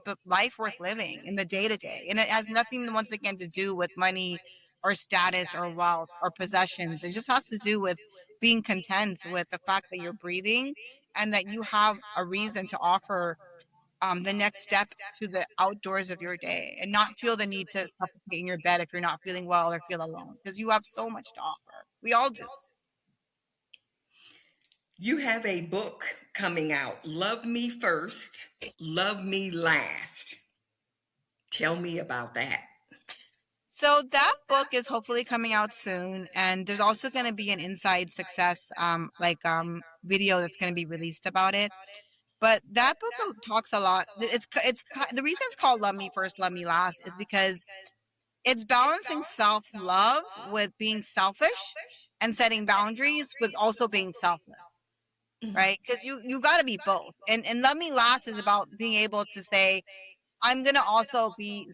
the life worth living in the day to day. And it has nothing, once again, to do with money or status or wealth or possessions. It just has to do with being content with the fact that you're breathing and that you have a reason to offer the next step to the outdoors of your day, and not feel the need to suffocate in your bed if you're not feeling well or feel alone, because you have so much to offer. We all do. You have a book coming out, Love Me First, Love Me Last. Tell me about that. So that book is hopefully coming out soon, and there's also going to be an inside success video that's going to be released about it. But that book talks a lot. It's the reason it's called Love Me First, Love Me Last is because it's balancing self-love with being selfish and setting boundaries with also being selfless, right? Because you got to be both. And Love Me Last is about being able to say, I'm going to also be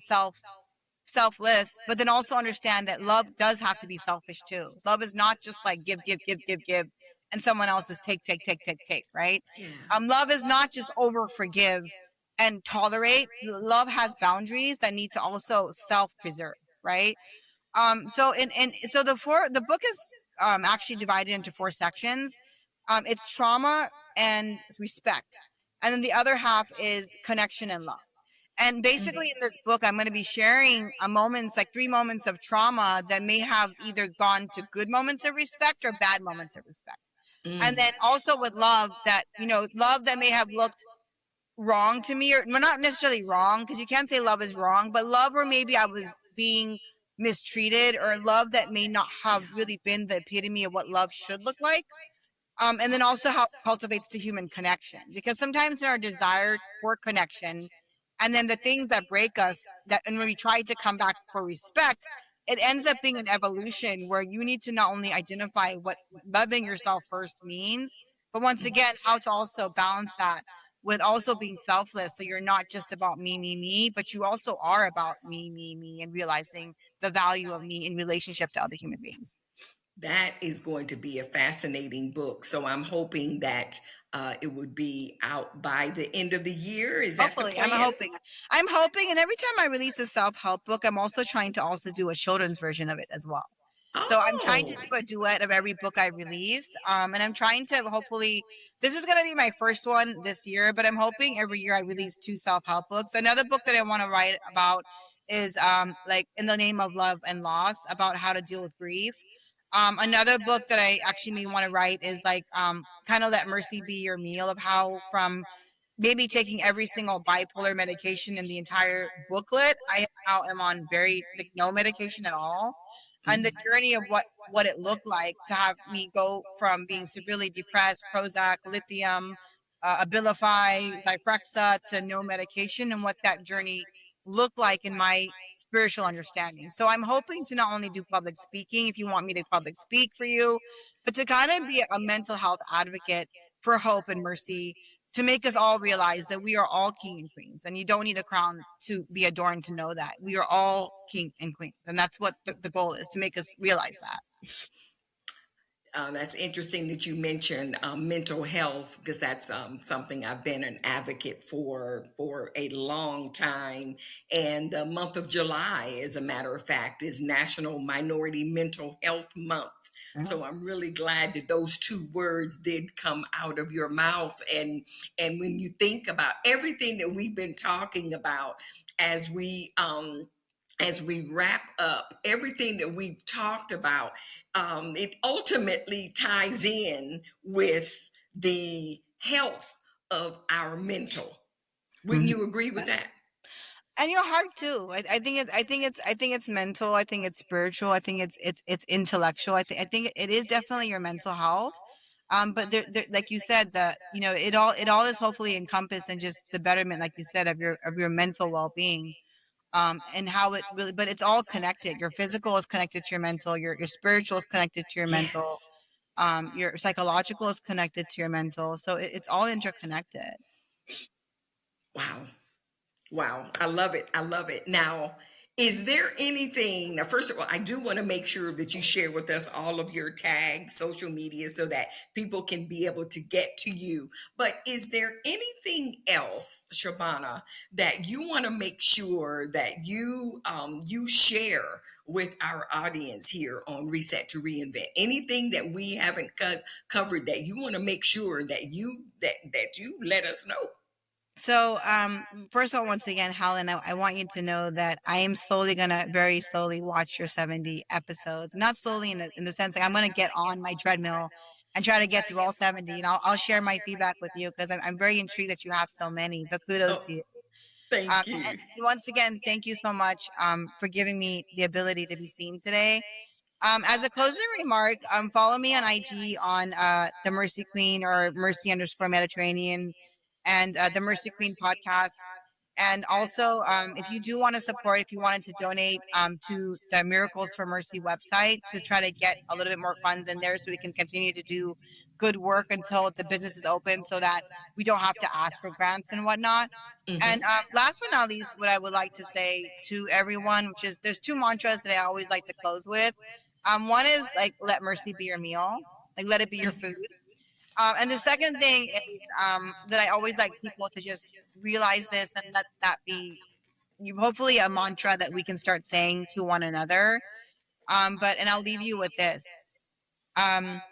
selfless, but then also understand that love does have to be selfish too. Love is not just like give, give, give, give, give, and someone else is take, take, take, take, take, right? Yeah. Love is not just over forgive and tolerate. Love has boundaries that need to also self-preserve, right? So the book is actually divided into 4 sections. It's trauma and respect, and then the other half is connection and love. And basically in this book, I'm going to be sharing moments, like 3 moments of trauma that may have either gone to good moments of respect or bad moments of respect. And then also with love that, love that may have looked wrong to me, or well, not necessarily wrong, because you can't say love is wrong, but love where maybe I was being mistreated, or love that may not have really been the epitome of what love should look like. And then also how it cultivates the human connection, because sometimes in our desire for connection, and then the things that break us, that and when we try to come back for respect, it ends up being an evolution where you need to not only identify what loving yourself first means, but once again, how to also balance that with also being selfless. So you're not just about me, but you also are about me, and realizing the value of me in relationship to other human beings. That is going to be a fascinating book. So I'm hoping that it would be out by the end of the year. Is that the Hopefully, plan? I'm hoping, and every time I release a self-help book, I'm also trying to also do a children's version of it as well. So I'm trying to Oh, do a duet of every book I release. And I'm trying to hopefully, this is going to be my first one this year, but I'm hoping every year I release 2 self-help books. Another book that I want to write about is like In the Name of Love and Loss, about how to deal with grief. Another book that I actually may want to write is like kind of Let Mercy Be Your Meal, of how from maybe taking every single bipolar medication in the entire booklet, I now am on very like no medication at all, and the journey of what it looked like to have me go from being severely depressed, Prozac, lithium, Abilify, Zyprexa, to no medication, and what that journey looked like in my spiritual understanding. So I'm hoping to not only do public speaking, if you want me to public speak for you, but to kind of be a mental health advocate for hope and mercy, to make us all realize that we are all king and queens, and you don't need a crown to be adorned to know that we are all king and queens, and that's what the goal is, to make us realize that. That's interesting that you mentioned mental health, because that's something I've been an advocate for a long time. And the month of July, as a matter of fact, is National Minority Mental Health Month. So I'm really glad that those 2 words did come out of your mouth. And when you think about everything that we've been talking about, as we wrap up everything that we've talked about, it ultimately ties in with the health of our mental. Wouldn't you agree with that? And your heart too. I think it's mental. I think it's spiritual. I think it's intellectual. I think it is definitely your mental health. But there, like you said, that it all is hopefully encompassed in just the betterment, like you said, of your mental well-being. And how it really, but it's all connected. Your physical is connected to your mental. Your spiritual is connected to your mental. Yes. Your psychological is connected to your mental. So it's all interconnected. Wow. Wow, I love it. I love it. Now, is there anything? Now, first of all, I do want to make sure that you share with us all of your tags, social media, so that people can be able to get to you. But is there anything else, Shabana, that you want to make sure that you share with our audience here on Reset to Reinvent? Anything that we haven't covered that you want to make sure that you let us know? So, first of all, once again, Helen, I want you to know that I am slowly gonna very slowly watch your 70 episodes. Not slowly in the sense like I'm gonna get on my treadmill and try to get through all 70. And I'll share my feedback with you, because I'm very intrigued that you have so many. So kudos Oh, to you. thank you. And once again, thank you so much for giving me the ability to be seen today. As a closing remark, follow me on IG on the Mercy Queen, or Mercy_Mediterranean, and the Mercy Queen podcast. And also, if you do want to support, if you wanted to donate to the Miracles for Mercy website to try to get a little bit more funds in there, so we can continue to do good work until the business is open, so that we don't have to ask for grants and whatnot. And last but not least, what I would like to say to everyone, which is, there's 2 mantras that I always like to close with. One is like, let mercy be your meal, like let it be your food. And the second thing is that I always like people to just realize this, and let that be hopefully a mantra that we can start saying to one another. And I'll leave you with this. Um,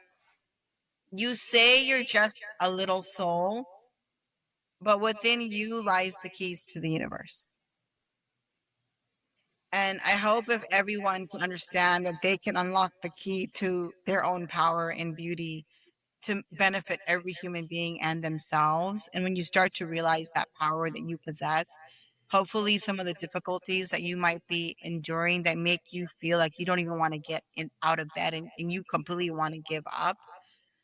you say you're just a little soul, but within you lies the keys to the universe. And I hope if everyone can understand that they can unlock the key to their own power and beauty to benefit every human being and themselves. And when you start to realize that power that you possess, hopefully some of the difficulties that you might be enduring that make you feel like you don't even want to get out of bed, and you completely want to give up,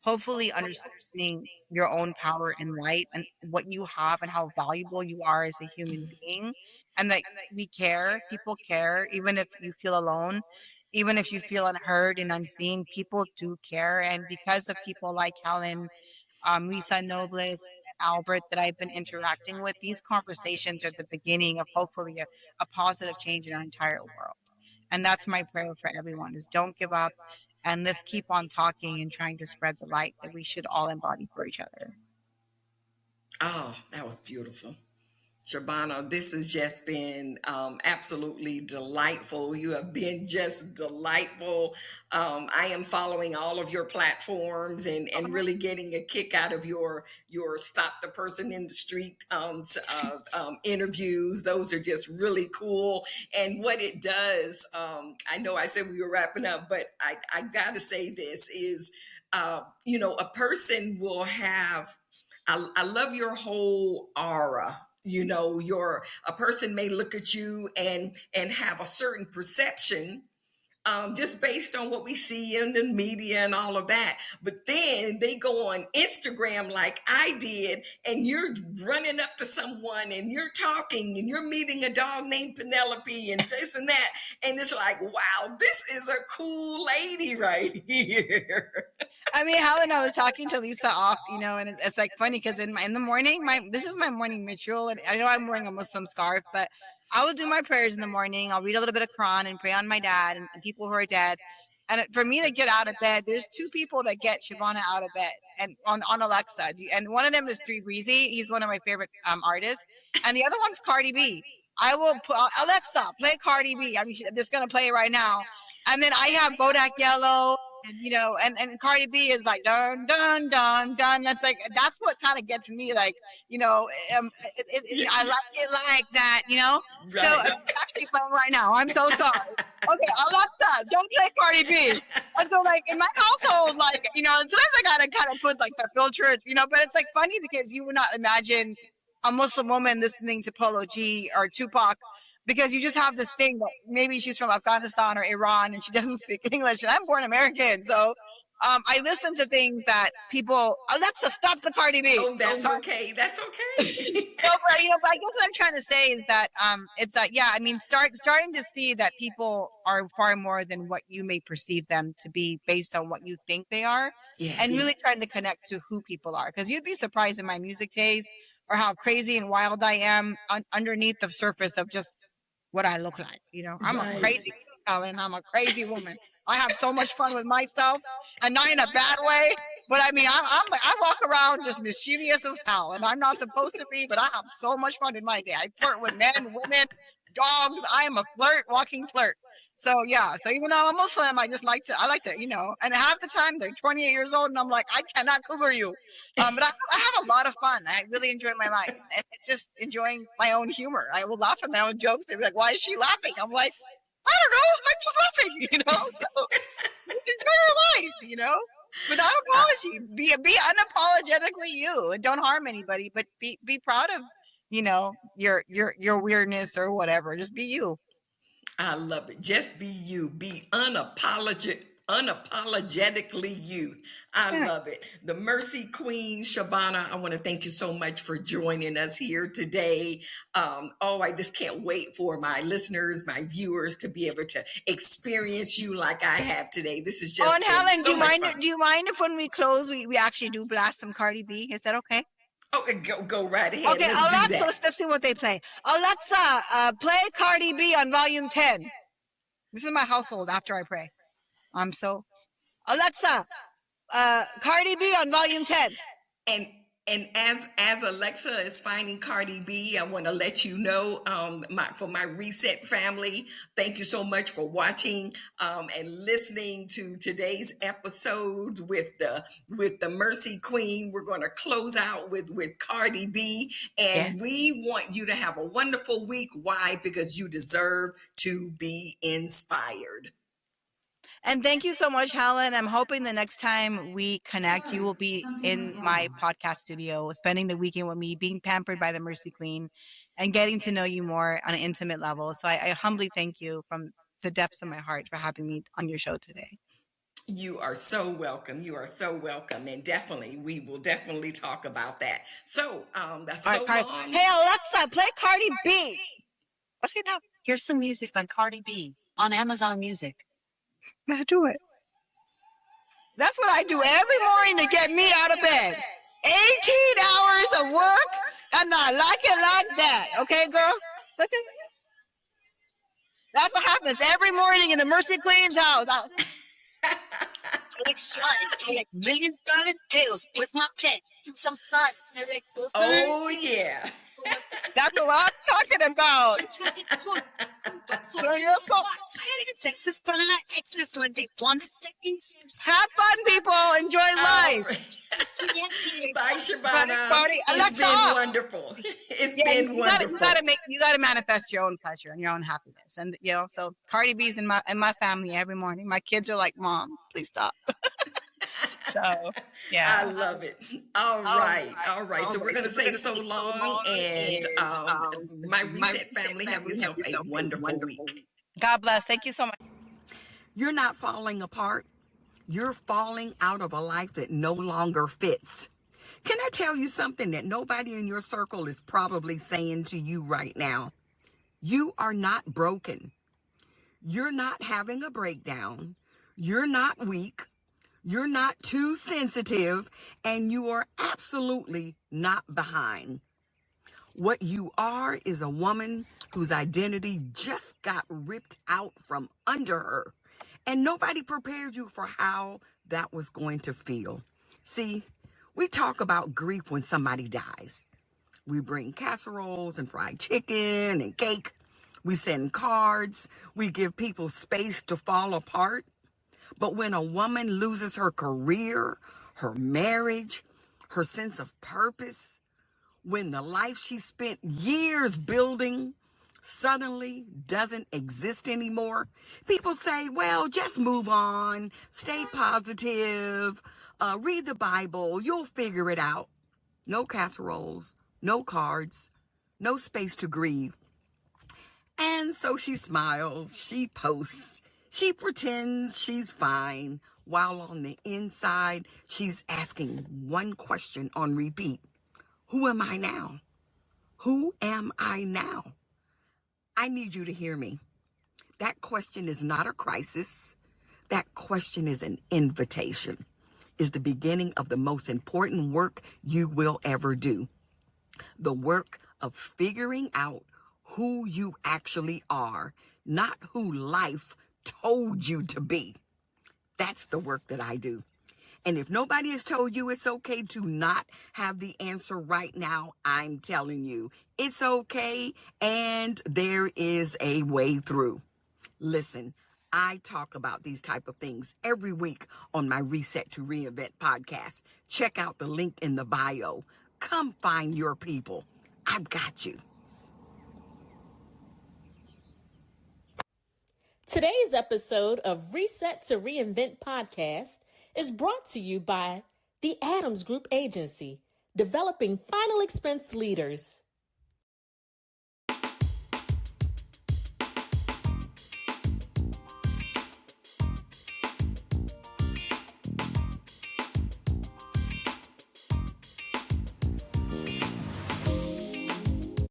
hopefully understanding your own power and light and what you have and how valuable you are as a human being, and that we care, people care, even if you feel alone, even if you feel unheard and unseen, people do care. And because of people like Helen, Lisa Nobles, Albert, that I've been interacting with, these conversations are the beginning of hopefully a positive change in our entire world. And that's my prayer for everyone is don't give up, and let's keep on talking and trying to spread the light that we should all embody for each other. Oh, that was beautiful. Shabana, this has just been absolutely delightful. You have been just delightful. I am following all of your platforms and really getting a kick out of your stop the person in the street interviews. Those are just really cool. And what it does, I know I said we were wrapping up, but I got to say this is, a person will have, I love your whole aura. A person may look at you and have a certain perception, just based on what we see in the media and all of that. But then they go on Instagram like I did, and you're running up to someone and you're talking and you're meeting a dog named Penelope and this and that. And it's like, wow, this is a cool lady right here. I mean, Helen, I was talking to Lisa off, and it's like funny because in the morning, this is my morning ritual, and I know I'm wearing a Muslim scarf, but I will do my prayers in the morning. I'll read a little bit of Quran and pray on my dad and people who are dead. And for me to get out of bed, there's two people that get Shabana out of bed, and on Alexa. And one of them is Three Breezy. He's one of my favorite artists, and the other one's Cardi B. I will put Alexa, play Cardi B. I mean, she's going to play it right now. And then I have Bodak Yellow. And Cardi B is like dun dun dun dun. That's what kind of gets me, like, I like it like that, Right. So it's actually playing right now. I'm so sorry. Okay, Alexa, don't play Cardi B. And so, like, in my household, like, sometimes I gotta kind of put like the filter, but it's like funny because you would not imagine a Muslim woman listening to Polo G or Tupac, because you just have this thing that maybe she's from Afghanistan or Iran and she doesn't speak English, and I'm born American. So I listen to things that people, Alexa, stop the Cardi B. Oh, that's okay. That's okay. But I guess what I'm trying to say is that it's that, yeah, I mean, starting to see that people are far more than what you may perceive them to be based on what you think they are. Yes. And really trying to connect to who people are. Because you'd be surprised in my music taste or how crazy and wild I am underneath the surface of just what I look like. I'm Right. a crazy Helen. I'm a crazy woman. I have so much fun with myself, and not in a bad way. But I mean, I walk around just mischievous as hell, and I'm not supposed to be. But I have so much fun in my day. I flirt with men, women, dogs. I am a walking flirt. So yeah. So even though I'm a Muslim, I like to, and half the time they're 28 years old, and I'm like, I cannot cougar you. But I have a lot of fun. I really enjoy my life. It's just enjoying my own humor. I will laugh at my own jokes. They'll be like, why is she laughing? I'm like, I don't know. I'm just laughing, So enjoy your life, without apology. Be unapologetically you, and don't harm anybody. But be proud of, your weirdness or whatever. Just be you. I love it. Just be you. Be unapologetically you. I love it. The Mercy Queen, Shabana, I want to thank you so much for joining us here today. I just can't wait for my listeners, my viewers to be able to experience you like I have today. This is just and Helen, so much fun. do you mind if when we close, we actually do blast some Cardi B? Is that okay? Oh, go right ahead. Okay, Alexa, let's see what they play. Alexa, play Cardi B on volume 10. This is my household after I pray. Alexa, Cardi B on volume 10. And And as Alexa is finding Cardi B, I want to let you know, for my Reset family, thank you so much for watching and listening to today's episode with the Mercy Queen. We're going to close out with Cardi B, and Yes. we want you to have a wonderful week. Why? Because you deserve to be inspired. And thank you so much, Helen. I'm hoping the next time we connect, you will be in my podcast studio, spending the weekend with me, being pampered by the Mercy Queen, and getting to know you more on an intimate level. So I humbly thank you from the depths of my heart for having me on your show today. You are so welcome. You are so welcome. And definitely, we will definitely talk about that. So, that's so long. Hey, Alexa, play Cardi B. Okay, now. Here's some music by Cardi B on Amazon Music. Now do it. That's what I do every morning to get me out of bed. 18 hours of work, and I like it like that. Okay, girl? That's what happens every morning in the Mercy Queen's house. Like $1 million deals with my pet. Some size. Oh, yeah. That's what I'm talking about. Have fun, people. Enjoy life. Bye, Shabana. Party. It's Alexa, been off. wonderful. It's been wonderful. You gotta manifest your own pleasure and your own happiness. And so Cardi B's in my family every morning. My kids are like, Mom, please stop. So yeah. I love it. All right. So we're gonna say so long, and my Reset family, have yourself a wonderful week. God bless. Thank you so much. You're not falling apart. You're falling out of a life that no longer fits. Can I tell you something that nobody in your circle is probably saying to you right now? You are not broken. You're not having a breakdown. You're not weak. You're not too sensitive, and you are absolutely not behind. What you are is a woman whose identity just got ripped out from under her, and nobody prepared you for how that was going to feel. See, we talk about grief when somebody dies. We bring casseroles and fried chicken and cake. We send cards. We give people space to fall apart. But when a woman loses her career, her marriage, her sense of purpose, when the life she spent years building suddenly doesn't exist anymore, people say, well, just move on, stay positive, read the Bible, you'll figure it out. No casseroles, no cards, no space to grieve. And so she smiles, she posts, she pretends she's fine, while on the inside, she's asking one question on repeat. Who am I now? Who am I now? I need you to hear me. That question is not a crisis. That question is an invitation. Is the beginning of the most important work you will ever do. The work of figuring out who you actually are, not who life told you to be. That's the work that I do. And if nobody has told you it's okay to not have the answer right now, I'm telling you, it's okay, and there is a way through. Listen, I talk about these type of things every week on my Reset to Reinvent podcast. Check out the link in the bio. Come find your people. I've got you. Today's episode of Reset to Reinvent podcast is brought to you by the Adams Group Agency, developing final expense leaders.